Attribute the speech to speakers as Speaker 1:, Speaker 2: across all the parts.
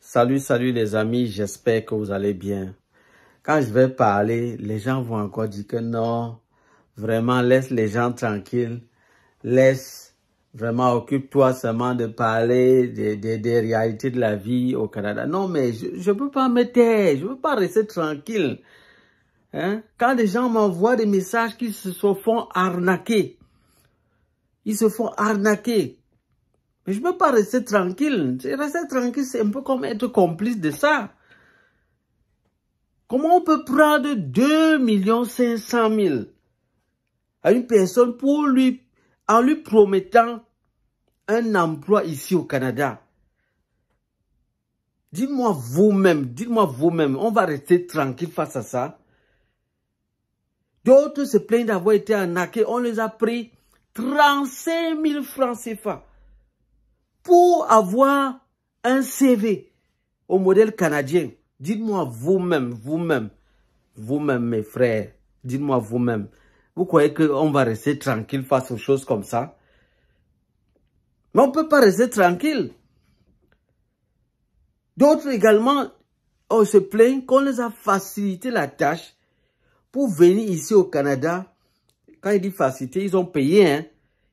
Speaker 1: Salut les amis, j'espère que vous allez bien. Quand je vais parler, les gens vont encore dire que non, vraiment laisse les gens tranquilles, vraiment occupe-toi seulement de parler des réalités de la vie au Canada. Non mais je peux pas me taire, je peux pas rester tranquille. Hein? Quand des gens m'envoient des messages qui se font arnaquer, ils se font arnaquer. Mais je ne peux pas rester tranquille. Rester tranquille, c'est un peu comme être complice de ça. Comment on peut prendre 2 500 000 à une personne en lui promettant un emploi ici au Canada? Dites-moi vous-même, on va rester tranquille face à ça. D'autres se plaignent d'avoir été arnaqués. On les a pris 35 000 francs CFA. Pour avoir un CV au modèle canadien. Dites-moi vous-même, mes frères, dites-moi vous-même. Vous croyez qu'on va rester tranquille face aux choses comme ça? Mais on ne peut pas rester tranquille. D'autres également, on se plaignent qu'on les a facilité la tâche pour venir ici au Canada. Quand il dit facilité, ils ont payé, hein?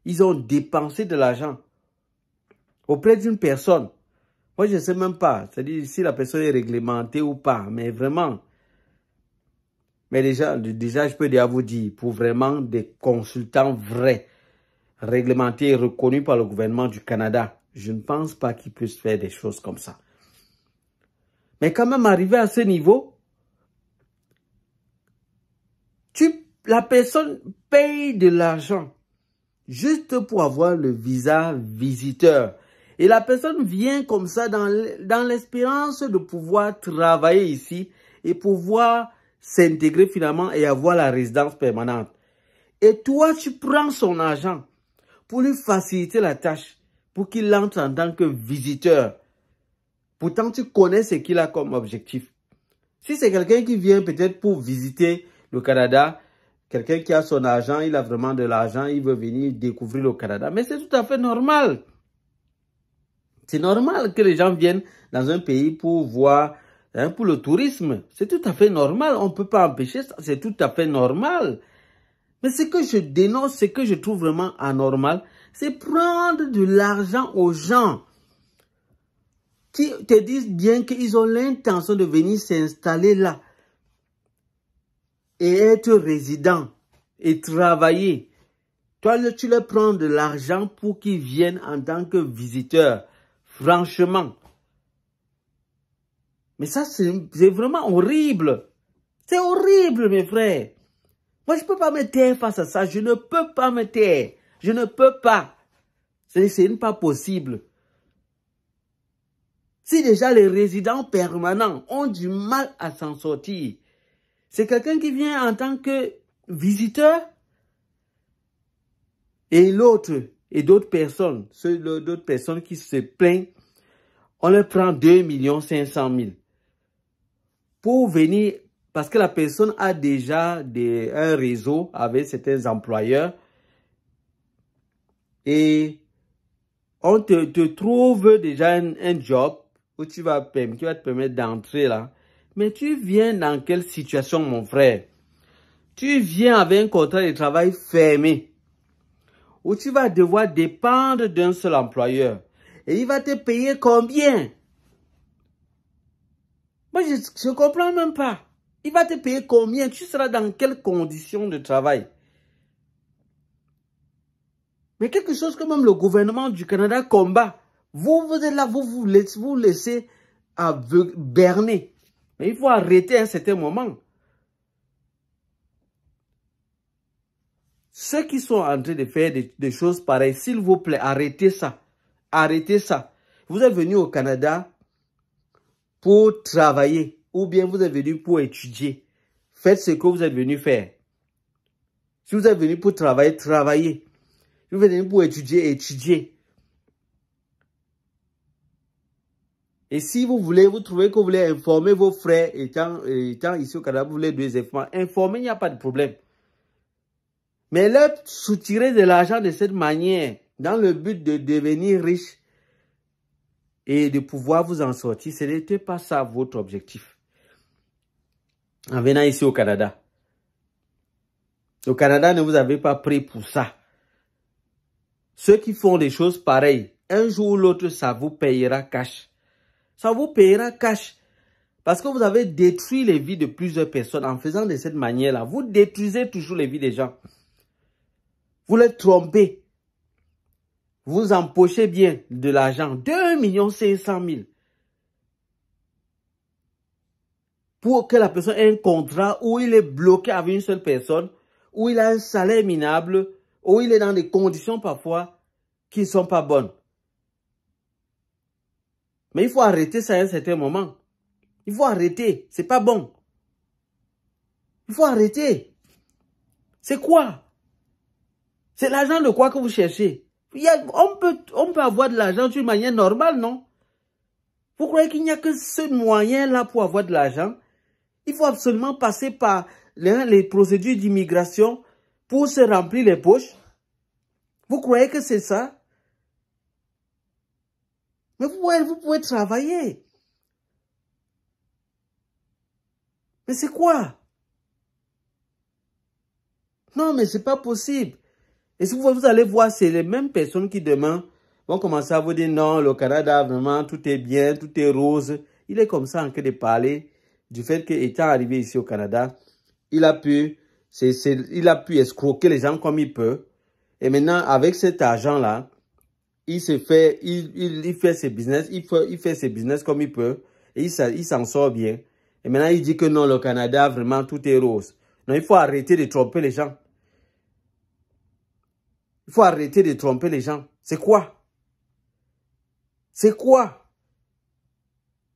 Speaker 1: Ils ont dépensé de l'argent auprès d'une personne. Moi, je ne sais même pas, c'est-à-dire si la personne est réglementée ou pas, mais vraiment. Mais déjà, je peux déjà vous dire, pour vraiment des consultants vrais, réglementés et reconnus par le gouvernement du Canada, je ne pense pas qu'ils puissent faire des choses comme ça. Mais quand même, arrivé à ce niveau, la personne paye de l'argent juste pour avoir le visa visiteur. Et la personne vient comme ça dans l'espérance de pouvoir travailler ici et pouvoir s'intégrer finalement et avoir la résidence permanente. Et toi, tu prends son argent pour lui faciliter la tâche, pour qu'il entre en tant que visiteur. Pourtant, tu connais ce qu'il a comme objectif. Si c'est quelqu'un qui vient peut-être pour visiter le Canada, quelqu'un qui a son argent, il a vraiment de l'argent, il veut venir découvrir le Canada. Mais c'est tout à fait normal. C'est normal que les gens viennent dans un pays pour voir, hein, pour le tourisme. C'est tout à fait normal. On ne peut pas empêcher ça. C'est tout à fait normal. Mais ce que je dénonce, ce que je trouve vraiment anormal, c'est prendre de l'argent aux gens qui te disent bien qu'ils ont l'intention de venir s'installer là et être résident et travailler. Toi, tu leur prends de l'argent pour qu'ils viennent en tant que visiteurs. Franchement. Mais ça, c'est vraiment horrible. C'est horrible, mes frères. Moi, je ne peux pas me taire face à ça. Je ne peux pas me taire. Je ne peux pas. C'est pas possible. Si déjà les résidents permanents ont du mal à s'en sortir, c'est quelqu'un qui vient en tant que visiteur et l'autre, et d'autres personnes, d'autres personnes qui se plaignent, on leur prend 2 500 000 pour venir, parce que la personne a déjà un réseau avec certains employeurs et on te trouve déjà un job où qui va te permettre d'entrer là. Mais tu viens dans quelle situation, mon frère? Tu viens avec un contrat de travail fermé où tu vas devoir dépendre d'un seul employeur. Et il va te payer combien? Moi, je ne comprends même pas. Il va te payer combien? Tu seras dans quelles conditions de travail? Mais quelque chose que même le gouvernement du Canada combat. Vous êtes là, vous laissez berner. Mais il faut arrêter à un certain moment. Ceux qui sont en train de faire des choses pareilles, s'il vous plaît, arrêtez ça. Arrêtez ça. Vous êtes venu au Canada pour travailler ou bien vous êtes venu pour étudier. Faites ce que vous êtes venu faire. Si vous êtes venu pour travailler, travaillez. Si vous êtes venu pour étudier, étudiez. Et si vous trouvez que vous voulez informer vos frères étant ici au Canada, vous voulez des informations, informer, il n'y a pas de problème. Mais leur soutirer de l'argent de cette manière, dans le but de devenir riche, et de pouvoir vous en sortir. Ce n'était pas ça votre objectif. En venant ici au Canada. Au Canada, ne vous avez pas pris pour ça. Ceux qui font des choses pareilles, un jour ou l'autre, ça vous payera cash. Ça vous payera cash. Parce que vous avez détruit les vies de plusieurs personnes en faisant de cette manière-là. Vous détruisez toujours les vies des gens. Vous les trompez. Vous empochez bien de l'argent. 2,5 millions. Pour que la personne ait un contrat où il est bloqué avec une seule personne, où il a un salaire minable, où il est dans des conditions parfois qui ne sont pas bonnes. Mais il faut arrêter ça à un certain moment. Il faut arrêter. C'est pas bon. Il faut arrêter. C'est quoi? C'est l'argent de quoi que vous cherchez? On peut avoir de l'argent d'une manière normale, non? Vous croyez qu'il n'y a que ce moyen-là pour avoir de l'argent? Il faut absolument passer par les procédures d'immigration pour se remplir les poches. Vous croyez que c'est ça? Mais vous pouvez travailler. Mais c'est quoi? Non, mais c'est pas possible. Et si vous allez voir, c'est les mêmes personnes qui demain vont commencer à vous dire non, le Canada, vraiment, tout est bien, tout est rose. Il est comme ça en train de parler du fait qu'étant arrivé ici au Canada, il a pu escroquer les gens comme il peut. Et maintenant, avec cet argent-là, il fait ses business, il fait ses business comme il peut. Et il s'en sort bien. Et maintenant, il dit que non, le Canada, vraiment, tout est rose. Non, il faut arrêter de tromper les gens. Il faut arrêter de tromper les gens. C'est quoi? C'est quoi?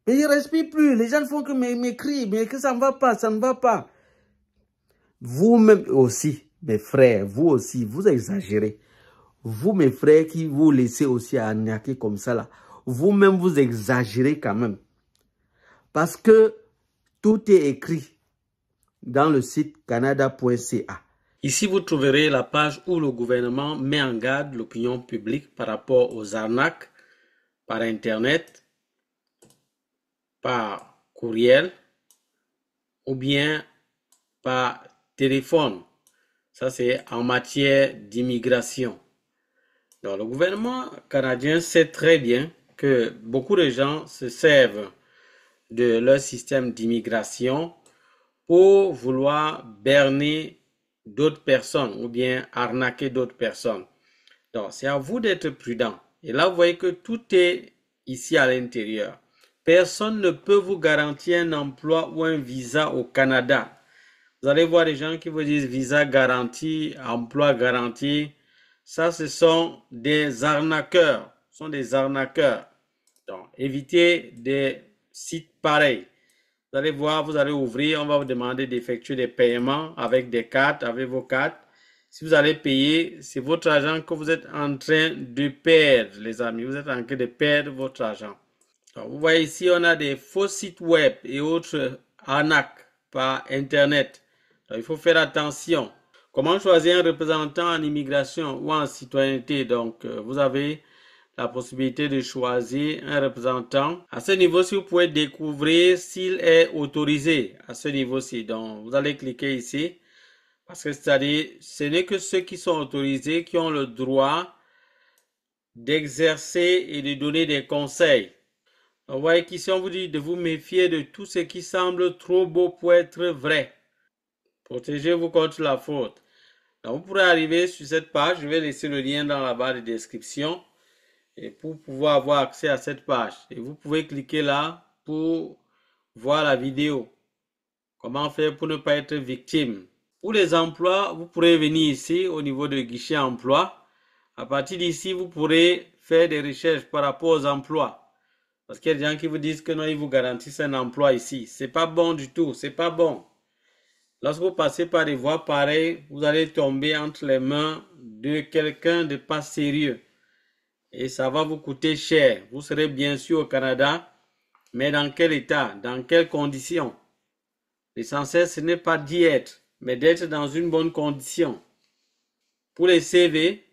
Speaker 1: Mais il ne respire plus. Les gens font que m'écrire, mais que ça ne va pas, ça ne va pas. Vous-même aussi, mes frères, vous aussi, vous exagérez. Vous, mes frères, qui vous laissez aussi arnaquer comme ça là, vous-même, vous exagérez quand même. Parce que tout est écrit dans le site canada.ca. Ici, vous trouverez la page où le gouvernement met en garde l'opinion publique par rapport aux arnaques par Internet, par courriel ou bien par téléphone. Ça, c'est en matière d'immigration. Donc, le gouvernement canadien sait très bien que beaucoup de gens se servent de leur système d'immigration pour vouloir berner d'autres personnes ou bien arnaquer d'autres personnes. Donc, c'est à vous d'être prudent. Et là, vous voyez que tout est ici à l'intérieur. Personne ne peut vous garantir un emploi ou un visa au Canada. Vous allez voir des gens qui vous disent visa garanti, emploi garanti. Ça, ce sont des arnaqueurs. Ce sont des arnaqueurs. Donc, évitez des sites pareils. Vous allez voir, vous allez ouvrir, on va vous demander d'effectuer des paiements avec des cartes, avec vos cartes. Si vous allez payer, c'est votre argent que vous êtes en train de perdre, les amis. Vous êtes en train de perdre votre argent. Donc, vous voyez ici, on a des faux sites web et autres arnaques par Internet. Donc, il faut faire attention. Comment choisir un représentant en immigration ou en citoyenneté? Donc, vous avez la possibilité de choisir un représentant. À ce niveau-ci, vous pouvez découvrir s'il est autorisé à ce niveau-ci. Donc, vous allez cliquer ici. Parce que c'est-à-dire, ce n'est que ceux qui sont autorisés qui ont le droit d'exercer et de donner des conseils. Donc, vous voyez qu'ici, on vous dit de vous méfier de tout ce qui semble trop beau pour être vrai. Protégez-vous contre la faute. Donc, vous pourrez arriver sur cette page. Je vais laisser le lien dans la barre de description. Et pour pouvoir avoir accès à cette page. Et vous pouvez cliquer là pour voir la vidéo. Comment faire pour ne pas être victime. Pour les emplois, vous pourrez venir ici au niveau de guichet emploi. À partir d'ici, vous pourrez faire des recherches par rapport aux emplois. Parce qu'il y a des gens qui vous disent que non, ils vous garantissent un emploi ici. C'est pas bon du tout, c'est pas bon. Lorsque vous passez par des voies pareilles, vous allez tomber entre les mains de quelqu'un de pas sérieux. Et ça va vous coûter cher. Vous serez bien sûr au Canada, mais dans quel état, dans quelles conditions? L'essentiel, ce n'est pas d'y être, mais d'être dans une bonne condition. Pour les CV,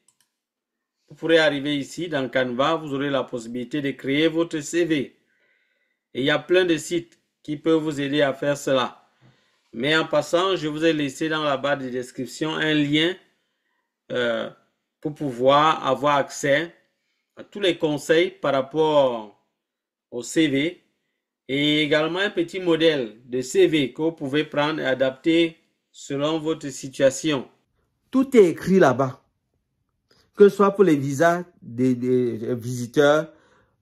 Speaker 1: Vous pourrez arriver ici dans Canva, vous aurez la possibilité de créer votre CV. Et il y a plein de sites qui peuvent vous aider à faire cela. Mais en passant, je vous ai laissé dans la barre de description un lien pour pouvoir avoir accès à tous les conseils par rapport au CV et également un petit modèle de CV que vous pouvez prendre et adapter selon votre situation. Tout est écrit là-bas. Que ce soit pour les visas des visiteurs,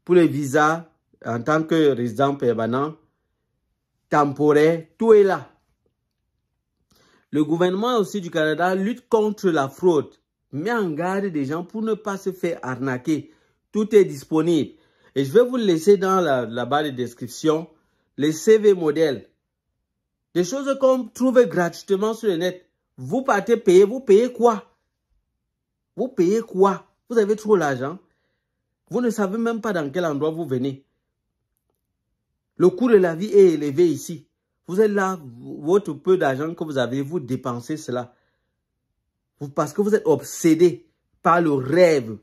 Speaker 1: pour les visas en tant que résident permanent, temporaire, tout est là. Le gouvernement aussi du Canada lutte contre la fraude, met en garde des gens pour ne pas se faire arnaquer. Tout est disponible. Et je vais vous laisser dans la barre de description les CV modèles. Des choses qu'on trouve gratuitement sur le net. Vous partez payer, vous payez quoi? Vous payez quoi? Vous avez trop l'argent. Vous ne savez même pas dans quel endroit vous venez. Le coût de la vie est élevé ici. Vous êtes là, votre peu d'argent que vous avez, vous dépensez cela. Parce que vous êtes obsédé par le rêve.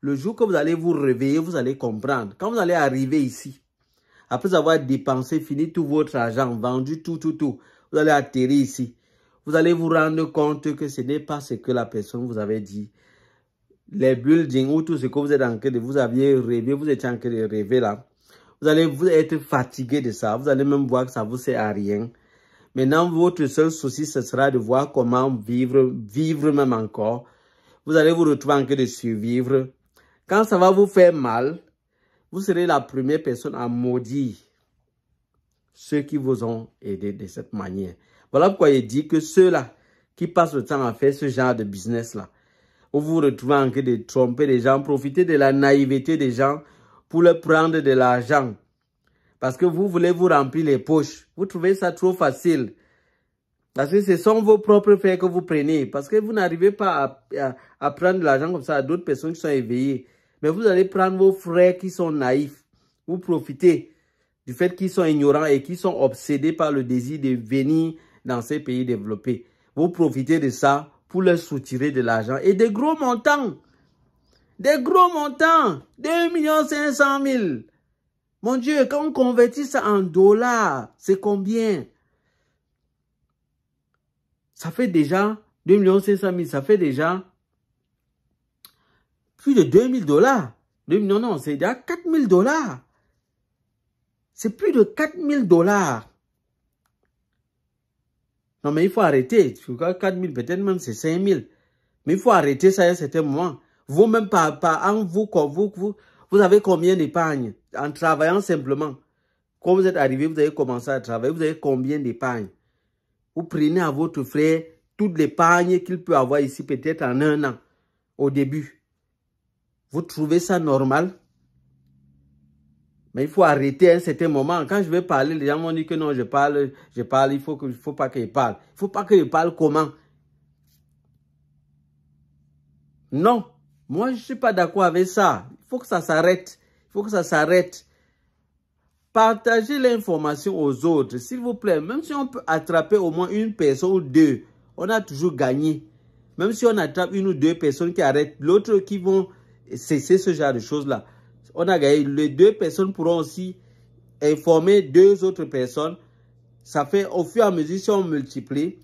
Speaker 1: Le jour que vous allez vous réveiller, vous allez comprendre. Quand vous allez arriver ici, après avoir dépensé, fini tout votre argent, vendu tout, vous allez atterrir ici. Vous allez vous rendre compte que ce n'est pas ce que la personne vous avait dit. Les buildings ou tout ce que vous êtes en train de, vous aviez rêvé, vous étiez en train de rêver là. Vous allez être fatigué de ça. Vous allez même voir que ça vous sert à rien. Maintenant, votre seul souci, ce sera de voir comment vivre même encore. Vous allez vous retrouver en train de survivre. Quand ça va vous faire mal, vous serez la première personne à maudire ceux qui vous ont aidé de cette manière. Voilà pourquoi il dit que ceux-là qui passent le temps à faire ce genre de business-là, où vous vous retrouvez en train de tromper les gens, profiter de la naïveté des gens pour leur prendre de l'argent. Parce que vous voulez vous remplir les poches. Vous trouvez ça trop facile. Parce que ce sont vos propres faits que vous prenez. Parce que vous n'arrivez pas à prendre de l'argent comme ça à d'autres personnes qui sont éveillées. Mais vous allez prendre vos frères qui sont naïfs. Vous profitez du fait qu'ils sont ignorants et qui sont obsédés par le désir de venir dans ces pays développés. Vous profitez de ça pour leur soutirer de l'argent. Et des gros montants. Des gros montants. 2 500 000. Mon Dieu, quand on convertit ça en dollars, c'est combien? Ça fait déjà 2 500 000. Ça fait déjà plus de 2 000 $. 2 millions, non, c'est déjà 4 000 $. C'est plus de 4 000 $. Non, mais il faut arrêter. 4 000, peut-être même c'est 5 000. Mais il faut arrêter ça à un certain moment. Vous-même, vous avez combien d'épargne en travaillant simplement? Quand vous êtes arrivé, vous avez commencé à travailler, vous avez combien d'épargne? Vous prenez à votre frère toute l'épargne qu'il peut avoir ici, peut-être en 1 an, au début. Vous trouvez ça normal? Mais il faut arrêter à un certain moment. Quand je vais parler, les gens m'ont dit que non, je parle, il faut pas que je parle. Il ne faut pas que je parle comment? Non, moi je ne suis pas d'accord avec ça. Il faut que ça s'arrête. Il faut que ça s'arrête. Partagez l'information aux autres, s'il vous plaît. Même si on peut attraper au moins une personne ou deux, on a toujours gagné. Même si on attrape 1 ou 2 personnes qui arrêtent, l'autre qui vont cesser ce genre de choses-là, on a gagné. Les 2 personnes pourront aussi informer 2 autres personnes. Ça fait au fur et à mesure, si on multiplie,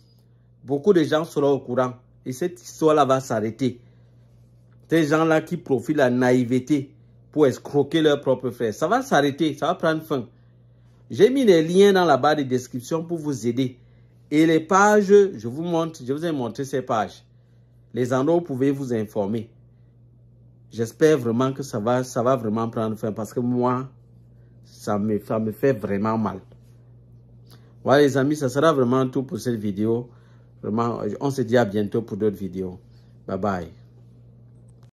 Speaker 1: beaucoup de gens seront au courant. Et cette histoire-là va s'arrêter. Ces gens-là qui profitent de la naïveté pour escroquer leurs propres frères. Ça va s'arrêter, ça va prendre fin. J'ai mis les liens dans la barre de description pour vous aider. Et les pages, je vous ai montré ces pages. Les endroits où vous pouvez vous informer. J'espère vraiment que ça va vraiment prendre fin parce que moi, ça me fait vraiment mal. Voilà les amis, ça sera vraiment tout pour cette vidéo. Vraiment, on se dit à bientôt pour d'autres vidéos. Bye bye.